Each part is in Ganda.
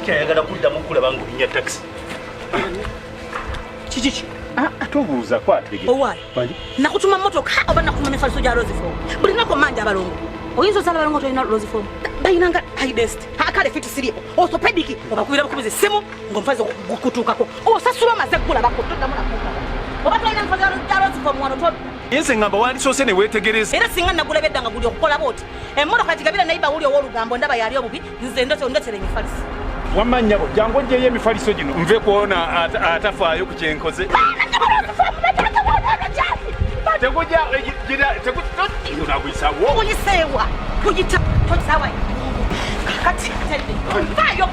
takyayagala kuddamu kulaba ng'olinya taxi. Kiki? Tobuuza kwatege. Owaayi. Nakutuma mmotoka oba nakutuma mifaliso gya Roseform. Buli lunaku manja abalongo. Oyinza osala balongo tolina Roseform. Bayinanga hidest. Akale fiti siripo. Orthopedic obakubira bukubiza essimu ng'omufazi gukutuukako. Osasula amaze gulabako toddamu nakuuka. Oba tolina mifaliso gya Roseform wano to. Yense ngamba wandisoose ne weetegereza. Era singa nagulabedda nga guli okukola booti. Emmotoka gigabira nayiba wuli ow'olugambo ndaba yali obubi nze ndotere emifaliso. Wamanya bo jangu njeyo emifaliso gino nve kuona atafaayo ku kyenkoze. Tekuja gira tekutotti unagwisa wo. Kuyisewa kuyita tosawa. Kati vayo.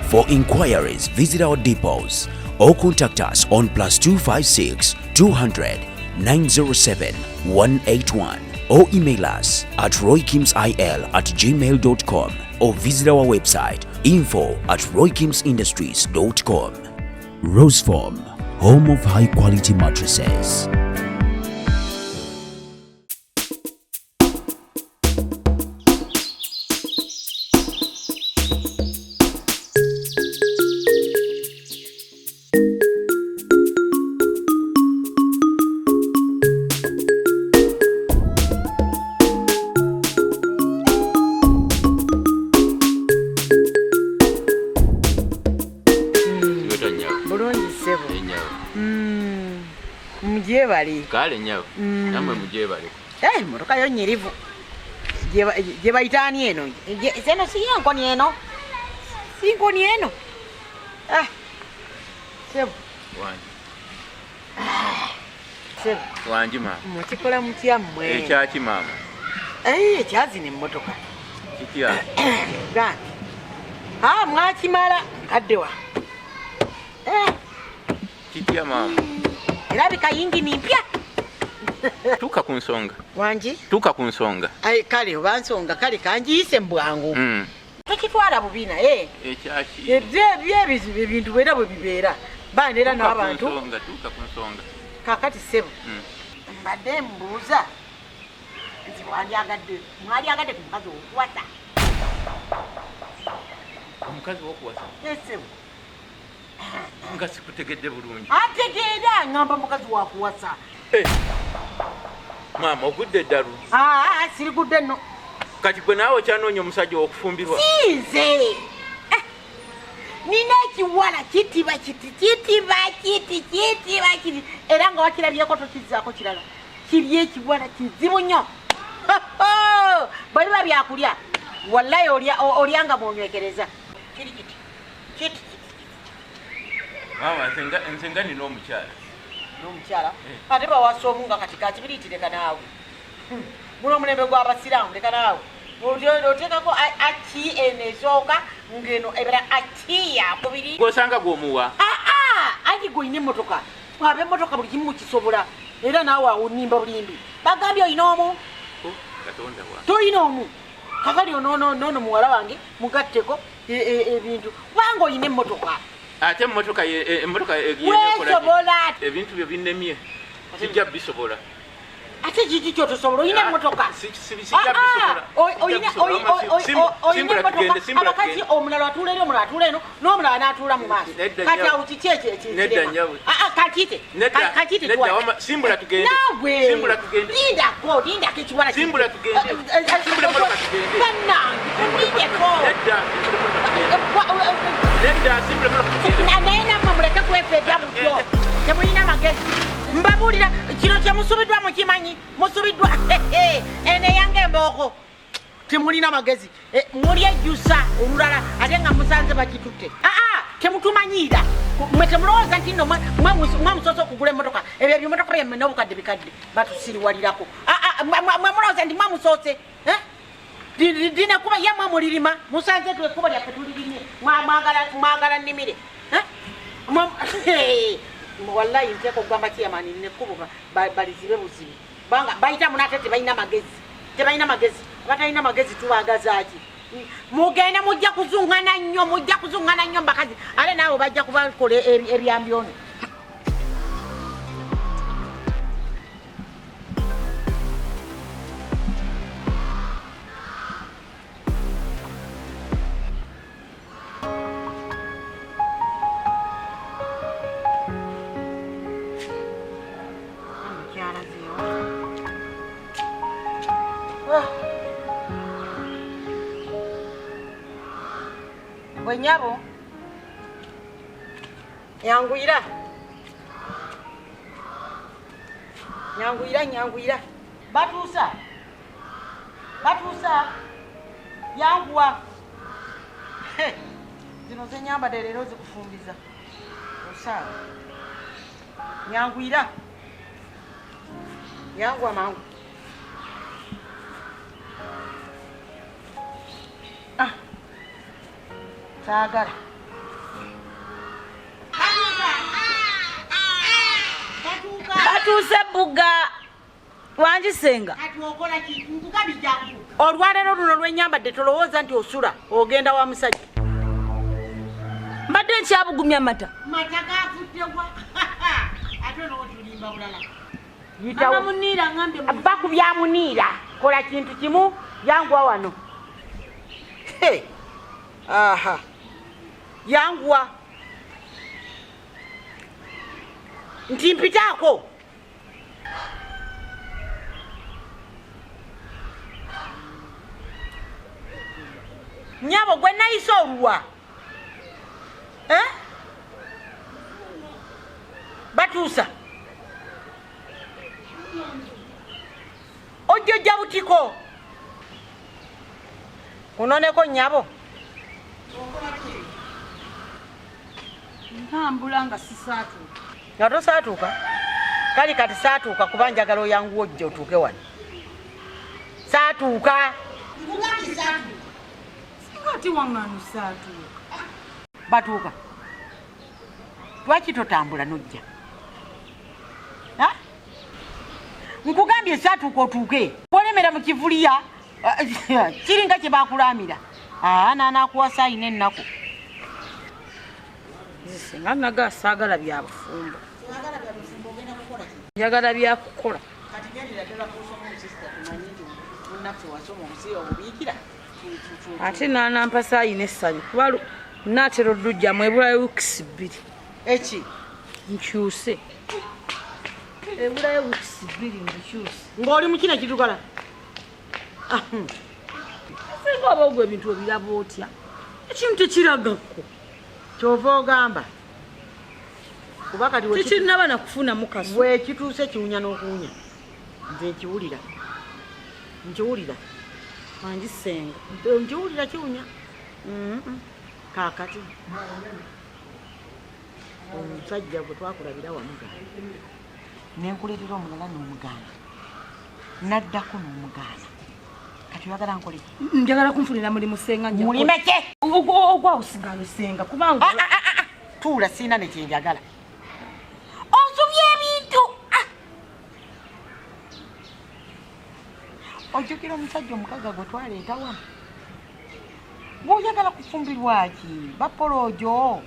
For inquiries, visit our depots or contact us on +256 200 907 181 or email us at roykimsil@gmail.com or visit our website info@roykimsindustries.com. Roseform, home of high quality mattresses. Mujebali. Kale nyawo. Namwe mujebali. Motoka yo nyirivu. Je bayitani eno. Seno si yankoni eno. Sinkoni eno. Sebo. Wanji. Sebo. Wanji mama. Mutikola mutya mmwe. Ekyaki mama. Ekyazi ne mmotoka. Kitya. Gani. Mwakimala kaddewa. Kitya mama. Erabika yingi ni mpya. Tuka ku nsonga. Wanji? Tuka ku nsonga. Kale oba nsonga kale kanjiyise mbwangu. Tokitwala bubina ekyaki. Ebyo ebintu bwera bwe bibeera. Bandera n'abantu. Tuka ku nsonga. Kakati sebo. Mbadde mbuuza. Nti mwali agadde ku mukazi w'okuwasa. Omukazi w'okuwasa? Sebo. Nga sikutegedde bulungi. Ategeera ngamba mukazi wa kuwasa. Mama ogudde ddalu. Siri gudde nno. Kati gwe naawe kyanoonya omusajja w'okufumbirwa. Sinze. Nina ekiwala kitiba kiti. Era nga wakirabyeko tokizzaako kirala. Kiri ekiwala kizibu nnyo. Bwe biba byakulya wallahi olyanga mwonywekereza. Kiri kiti. Mama nze nina omukyala. N'omukyala? Ate bawasa omu nga kati kakibiriiti leka naawe. Muno omulembe gw'abasiraamu leka naawe. Oteekako aki eno esooka ng'eno ebera aki yakubiri. Gw'osanga gw'omuwa? Anti gw'olina emmotoka. Abe emmotoka buli kimu kisobola. Era naawe awunimba bulimbi. Bagambye olina omu? Katonda wa. Toyina omu. Kakali ono muwala wange mugatteko ebintu. Kubanga olina emmotoka. Ate emmotoka weesobola ebintu byo binnemye kijja bisobola. Ate kiki kyotosobola olina emmotoka? Abakazi omulala atuula eri omulala atuula eno n'omulala n'atuula mu maaso. Kati awo kiki ekyo? Simbula tugende. Lindako ekiwala simbula tugende. Simbula emmotoka tugende. Naye nammwe muleke kwefeebya butyo. Temulina magezi. Mbabuulira kino kye musubiddwa mukimanyi. Musubiddwa eno eyange embooko. Temulina magezi. Muli ejjusa olulala ate nga musanze bakitutte. Temutumanyiira. Mwe temulowooza nti nno mwe musoose okugula emmotoka. Ebyo ebimotoka byammwe n'obukadde bikadde batusiriwalirako. Mwe mulowooza nti mwe musoose. Dina kuba yamwe mulirima musanze twe kuba lyaffe tulirimye mwagala nnimire wallahi nteeka okugamba kiyamani nekkubo balizibe buzibu banga bayita munate tebalina magezi abatalina magezi tubagazaaki mugende mujja kuzungana nnyo mbakazi ate naawe bajja kubakola ebyambi ono. Wenyabo. Nyangwira. Nyangwira. Batusa. Yangwa. Zino zenyamba lero zikufumbiza. Osa. Nyangwira. Yangwa mangu. Sagara. Batuse buga wanjisenga. Olwalero luno lwenyambadde tolowooza nti osula ogenda wa musajja. Mbadde nkyabugumya amata. Mata gafuddewa. Ate n'otulimba bulala. Yitawo Muniira ngambe baku bya Muniira. Kola kintu kimu yangwa wano. Aha. Yangwa. Nti mpitako. Nyabo gwe nayise oluwa. Batusa. Ojjoja butiko. Unoneko nyabo. Ntambula nga sisaatuuka. Nga tosaatuuka? Kali kati saatuuka kuba njagala oyanguwa ojja otuuke wano. Saatuuka. Ngugambye saatuuka. Singa wangano saatuuka. Batuuka. Lwaki totambula nojja? Nkugambye saatuuka otuuke. Bwolemera mu kivuliya kiringa kye bakulamira. Naanakuwasa ayina ennaku. Singa naga saagala bya bufumbo. Njagala bya kukola. Ate naanampasa ayina essanyu kuba naatera oddujja mwebulayo wiikisi 2. Eki nkyuse. Ebulayo wiikisi 2 nkyuse. Ng'oli mu kino kitugala. Singa oba ogwo ebintu obiraba otya. Ekintu tekiragako. Kyova ogamba. Kuba kati tekinnaba nakufuna mukaso. Bwe kituuse kiwunya n'okuwunya. Nze nkiwulira. Wanjisenga. Nkiwulira kiwunya. Kaakati. Omusajja gwe twakulabira wamugaana. Nenkuleetera omulala n'omugaana. Naddako n'omugaana. Kati oyagala nkole ki? Njagala kunfunira mulimu senga nja. Mulime ki? Ogwawusigalo senga kubanga tuula sina ne kyenjagala. Onsubye ebintu. Ojjukira omusajja omukaga gwe twaleeta wano. Bw'oyagala kufumbirwa ki? Bapoloojo.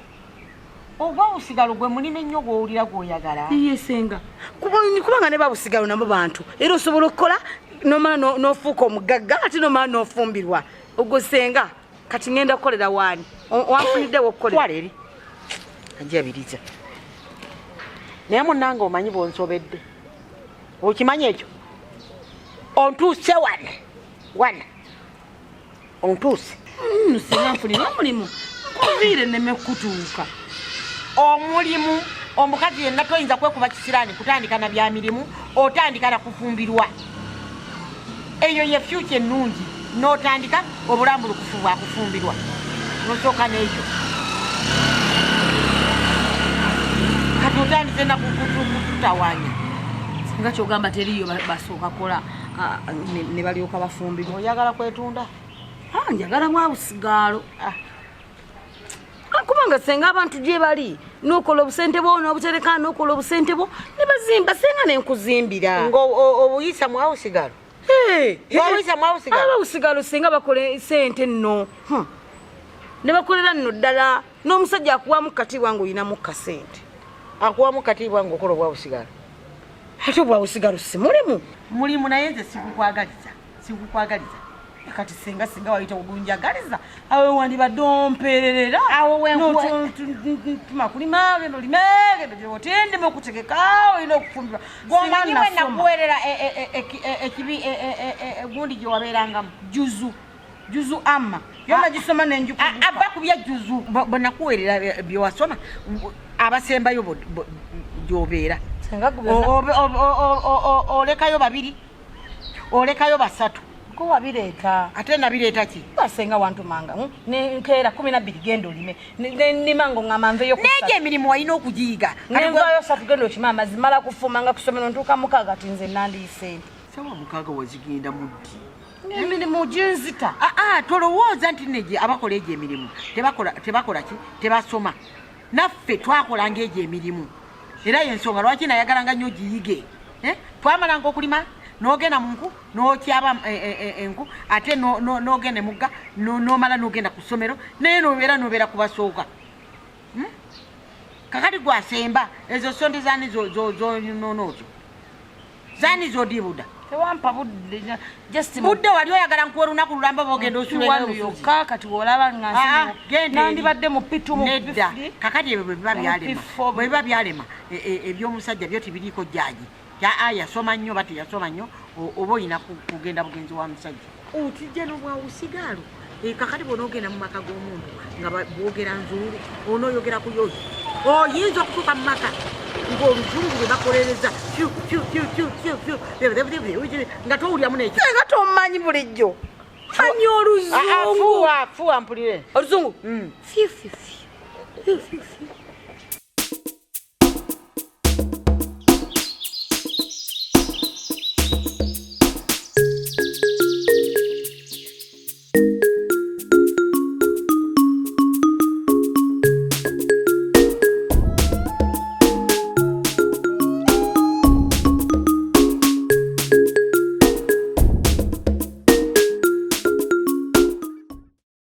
Ogwawusigalo gwe mulime ennyo gw'owulira gw'oyagala. Iye senga. Kubanga ne bawusigalo nabo bantu. Era osobola okukola nomala n'ofuuka omugagga ate nomala n'ofumbirwa. Ogwo senga kati ngenda kukolera waani. Wanfuniddewo okukolera. Twala eri. Anjabiriza. Naye munnange omanyi bw'onsobedde. Okimanyi ekyo? Ontuuse wana. Ontuuse. Senga nfunira omulimu. Nkuviire nneme kutuuka. Omulimu omukazi yenna toyinza kwekuba kisiraani kutandika na bya mirimu otandika na kufumbirwa. Eyo ye future ennungi n'otandika obulambulu kufumbirwa nosooka n'ekyo kati otandise na kututawaanya singa kyogamba teriyo basooka kola ne balyoka bafumbirwa. Oyagala kwetunda? Njagala mwabusigaalo. Kubanga senga abantu gye bali n'okola obusente bwo n'obutereka n'okola obusente bwo ne bazimba senga n'enkuzimbira. Obuyisa mwawusigalo? Abawusigalo senga bakola sente nno. Ne bakolera nno ddala n'omusajja akuwamu katiibwa ng'oyinamu kasente. Akuwamu katiibwa ng'okola obwawusigalo. Ate obwawusigalo si mulimu naye nze sikukwagaliza. Kati senga wayita ogunjagaliza awe wandibadde ompererera awo wentuma kulima gendo limegendo gyotendeme okutegeka olina okufumbirwa gomanyi we nakuwerera ekibi gundi gye wabeerangamu juzu amma yona gisoma nenju aba kubya juzu bonakuwerera bye wasoma abasembayo gyobeera olekayo babiri olekayo basatu ko wabireeta ate nabireeta ki basenga wantu manga nkeera 12 gendo lime nimango ngamanveyo neje emirimu walina okugiyiga nenvayo 3 gendo kimama zimala kufumanga kusomero ntuuka mukaga tinze nandiyise sawa mukaga wazigenda muddi emirimu ginzita tolowooza nti neje abakola egyo emirimu tebakola ki tebasoma naffe twakolanga egyo emirimu era yensonga lwaki nayagalanga nnyo giyige twamalanga okulima nogenda munku nokyaba enku ate nogenda mugga nomala nogenda ku ssomero naye nobeera kubasooka kakati gwasemba ezo sonde zani zononozo zani zodibuda tewampa budde wali oyagala nkuwa olunaku lulamba bogenda osuleyoka kati wolaba nandibadde mu pitumu nedda kakati ebyo bwe biba byalema ebyomusajja byo tibiriiko jjaaji yasoma nnyo bati yasoma nnyo oba oyina kugenda bugenzi wa musajja otijja nobwawusigaalo kakati bonoogenda mu maka g'omuntu nga boogera nzuulu onooyogera ku yoyo oyinza okutuuka mu maka ng'oluzungu lwe bakolereza nga towulyamu nekyo nga tomumanyi bulijjo manyi oluzungu fuwa mpulire oluzungu